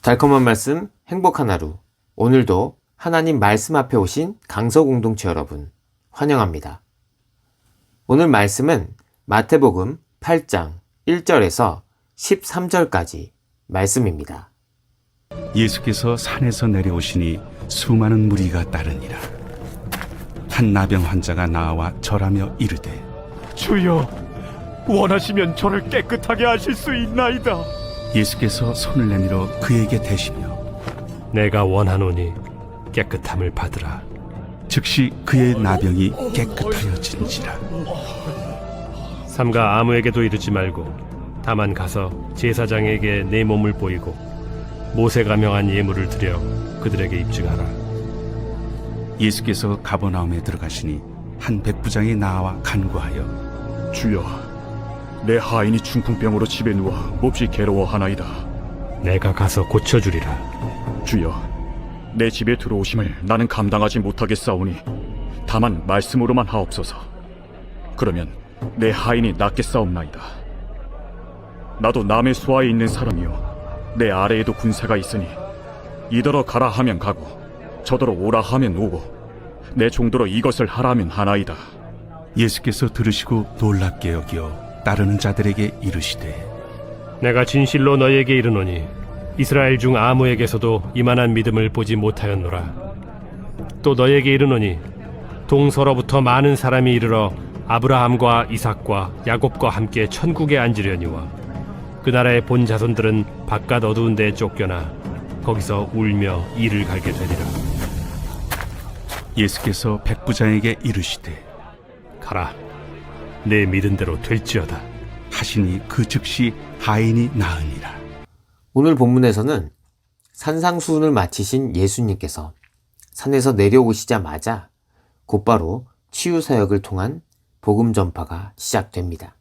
달콤한 말씀, 행복한 하루. 오늘도 하나님 말씀 앞에 오신 강서 공동체 여러분, 환영합니다. 오늘 말씀은 마태복음 8장 1절에서 13절까지 말씀입니다. 예수께서 산에서 내려오시니 수많은 무리가 따르니라. 한 나병 환자가 나와 절하며 이르되, 주여, 원하시면 저를 깨끗하게 하실 수 있나이다. 예수께서 손을 내밀어 그에게 대시며 내가 원하노니 깨끗함을 받으라. 즉시 그의 나병이 깨끗하여진지라. 삼가 아무에게도 이르지 말고 다만 가서 제사장에게 내 몸을 보이고 모세가 명한 예물을 드려 그들에게 입증하라. 예수께서 가버나움에 들어가시니 한 백부장이 나와 간구하여, 주여, 내 하인이 중풍병으로 집에 누워 몹시 괴로워하나이다. 내가 가서 고쳐주리라. 주여, 내 집에 들어오심을 나는 감당하지 못하겠사오니 다만 말씀으로만 하옵소서. 그러면 내 하인이 낫겠사옵나이다. 나도 남의 수하에 있는 사람이요, 내 아래에도 군사가 있으니 이더러 가라 하면 가고 저더러 오라 하면 오고 내 종더러 이것을 하라 하면 하나이다. 예수께서 들으시고 놀랍게 여겨 따르는 자들에게 이르시되, 내가 진실로 너희에게 이르노니 이스라엘 중 아무에게서도 이만한 믿음을 보지 못하였노라. 또 너희에게 이르노니 동서로부터 많은 사람이 이르러 아브라함과 이삭과 야곱과 함께 천국에 앉으려니와 그 나라의 본 자손들은 바깥 어두운 데에 쫓겨나 거기서 울며 이를 갈게 되리라. 예수께서 백부장에게 이르시되, 가라, 내 믿은 대로 될지어다 하시니 그 즉시 하인이 나으니라. 오늘 본문에서는 산상수훈을 마치신 예수님께서 산에서 내려오시자마자 곧바로 치유사역을 통한 복음 전파가 시작됩니다.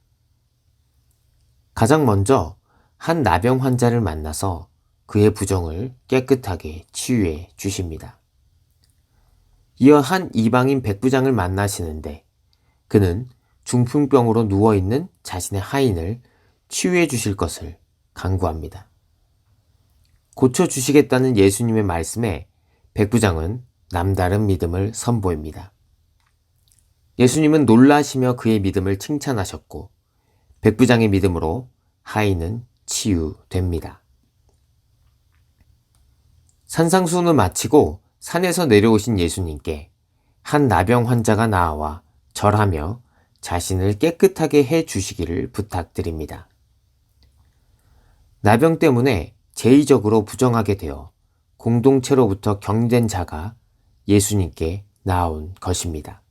가장 먼저 한 나병 환자를 만나서 그의 부정을 깨끗하게 치유해 주십니다. 이어 한 이방인 백부장을 만나시는데 그는 중풍병으로 누워있는 자신의 하인을 치유해 주실 것을 간구합니다. 고쳐주시겠다는 예수님의 말씀에 백부장은 남다른 믿음을 선보입니다. 예수님은 놀라시며 그의 믿음을 칭찬하셨고 백부장의 믿음으로 하인은 치유됩니다. 산상수훈을 마치고 산에서 내려오신 예수님께 한 나병 환자가 나와 절하며 자신을 깨끗하게 해 주시기를 부탁드립니다. 나병 때문에 제의적으로 부정하게 되어 공동체로부터 경된 자가 예수님께 나온 것입니다.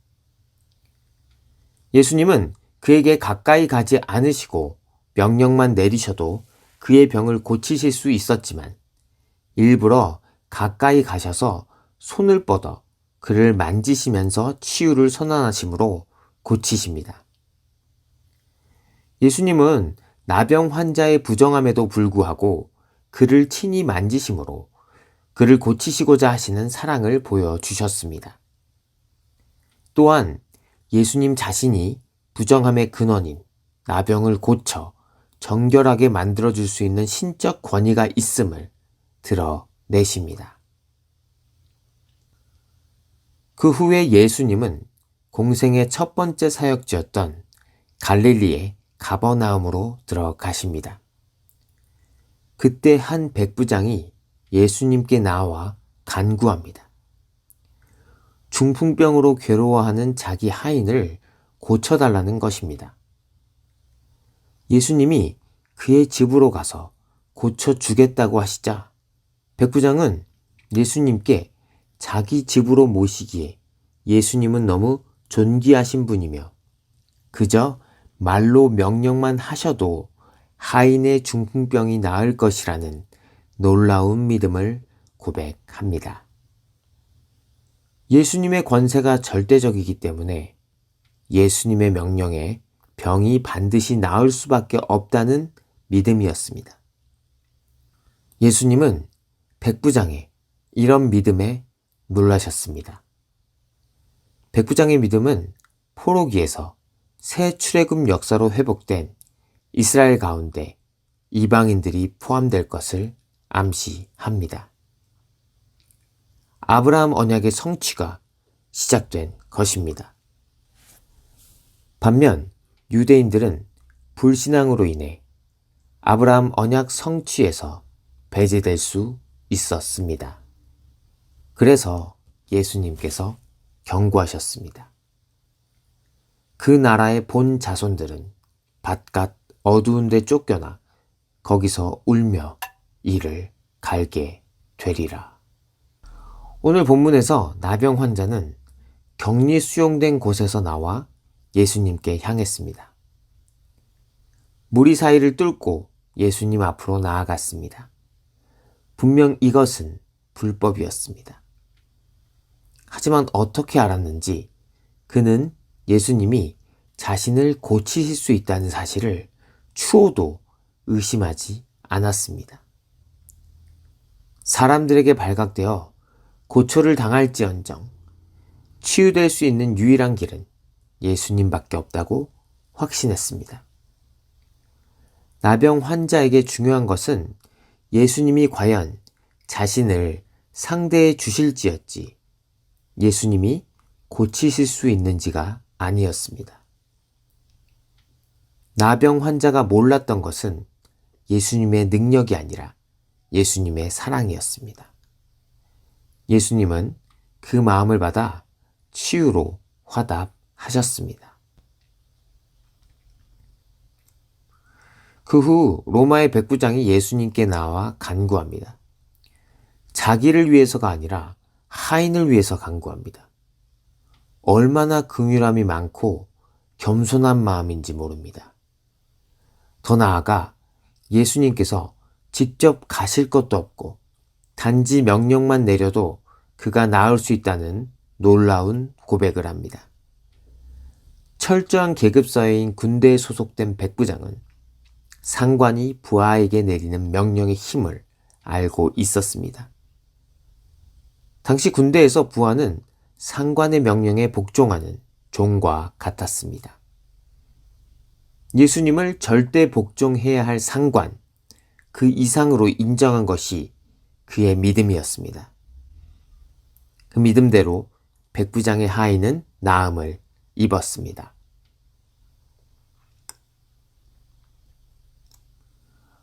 예수님은 그에게 가까이 가지 않으시고 명령만 내리셔도 그의 병을 고치실 수 있었지만 일부러 가까이 가셔서 손을 뻗어 그를 만지시면서 치유를 선언하심으로 고치십니다. 예수님은 나병 환자의 부정함에도 불구하고 그를 친히 만지심으로 그를 고치시고자 하시는 사랑을 보여주셨습니다. 또한 예수님 자신이 부정함의 근원인 나병을 고쳐 정결하게 만들어줄 수 있는 신적 권위가 있음을 드러내십니다. 그 후에 예수님은 공생의 첫 번째 사역지였던 갈릴리의 가버나움으로 들어가십니다. 그때 한 백부장이 예수님께 나와 간구합니다. 중풍병으로 괴로워하는 자기 하인을 고쳐달라는 것입니다. 예수님이 그의 집으로 가서 고쳐주겠다고 하시자 백부장은 예수님께 자기 집으로 모시기에 예수님은 너무 존귀하신 분이며 그저 말로 명령만 하셔도 하인의 중풍병이 나을 것이라는 놀라운 믿음을 고백합니다. 예수님의 권세가 절대적이기 때문에 예수님의 명령에 병이 반드시 나을 수밖에 없다는 믿음이었습니다. 예수님은 백부장의 이런 믿음에 놀라셨습니다. 백부장의 믿음은 포로기에서 새 출애굽 역사로 회복된 이스라엘 가운데 이방인들이 포함될 것을 암시합니다. 아브라함 언약의 성취가 시작된 것입니다. 반면 유대인들은 불신앙으로 인해 아브라함 언약 성취에서 배제될 수 있었습니다. 그래서 예수님께서 경고하셨습니다. 그 나라의 본 자손들은 바깥 어두운 데 쫓겨나 거기서 울며 이를 갈게 되리라. 오늘 본문에서 나병 환자는 격리 수용된 곳에서 나와 예수님께 향했습니다. 무리 사이를 뚫고 예수님 앞으로 나아갔습니다. 분명 이것은 불법이었습니다. 하지만 어떻게 알았는지 그는 예수님이 자신을 고치실 수 있다는 사실을 추호도 의심하지 않았습니다. 사람들에게 발각되어 고초를 당할지언정 치유될 수 있는 유일한 길은 예수님밖에 없다고 확신했습니다. 나병 환자에게 중요한 것은 예수님이 과연 자신을 상대해 주실지였지 예수님이 고치실 수 있는지가 아니었습니다. 나병 환자가 몰랐던 것은 예수님의 능력이 아니라 예수님의 사랑이었습니다. 예수님은 그 마음을 받아 치유로 화답하셨습니다. 그 후 로마의 백부장이 예수님께 나와 간구합니다. 자기를 위해서가 아니라 하인을 위해서 간구합니다. 얼마나 긍휼함이 많고 겸손한 마음인지 모릅니다. 더 나아가 예수님께서 직접 가실 것도 없고 단지 명령만 내려도 그가 나을 수 있다는 놀라운 고백을 합니다. 철저한 계급사회인 군대에 소속된 백부장은 상관이 부하에게 내리는 명령의 힘을 알고 있었습니다. 당시 군대에서 부하는 상관의 명령에 복종하는 종과 같았습니다. 예수님을 절대 복종해야 할 상관, 그 이상으로 인정한 것이 그의 믿음이었습니다. 그 믿음대로 백부장의 하인은 나음을 입었습니다.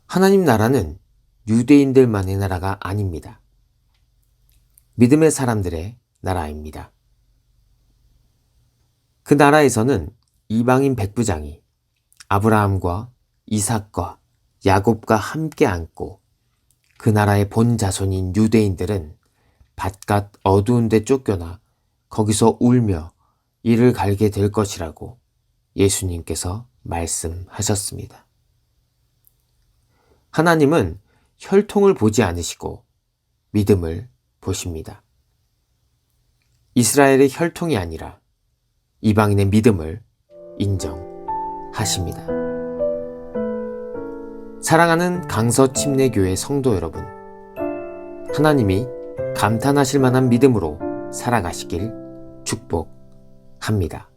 하나님 나라는 유대인들만의 나라가 아닙니다. 믿음의 사람들의 나라입니다. 그 나라에서는 이방인 백부장이 아브라함과 이삭과 야곱과 함께 앉고 그 나라의 본 자손인 유대인들은 바깥 어두운 데 쫓겨나 거기서 울며 이를 갈게 될 것이라고 예수님께서 말씀하셨습니다. 하나님은 혈통을 보지 않으시고 믿음을 보십니다. 이스라엘의 혈통이 아니라 이방인의 믿음을 인정하십니다. 사랑하는 강서침례교회 성도 여러분, 하나님이 감탄하실 만한 믿음으로 살아가시길 축복합니다.